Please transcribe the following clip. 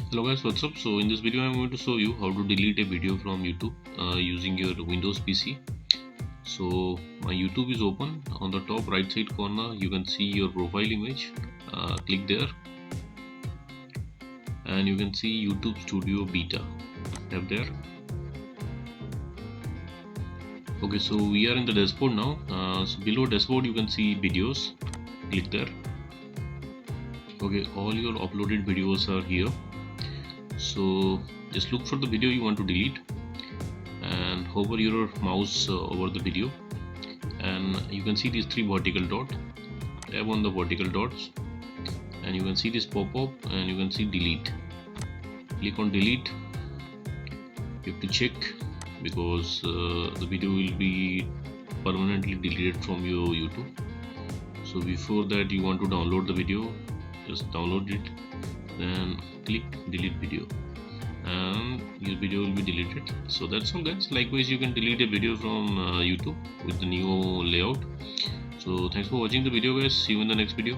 Hello guys, what's up? So in this video I'm going to show you how to delete a video from YouTube using your Windows PC. So my YouTube is open. On the top right side corner you can see your profile image. Click there and you can see YouTube Studio Beta. Tap there. Okay, so we are in the dashboard now. So below dashboard you can see videos. Click there. Okay, all your uploaded videos are here. So just look for the video you want to delete and hover your mouse over the video, and you can see these three vertical dots. Tap on the vertical dots and you can see this pop-up and you can see delete. Click on delete. You have to check because the video will be permanently deleted from your YouTube. So before that you want to download the video, just download it, then click delete video and your video will be deleted. So that's all guys. Likewise you can delete a video from YouTube with the new layout. So thanks for watching the video guys. See you in the next video.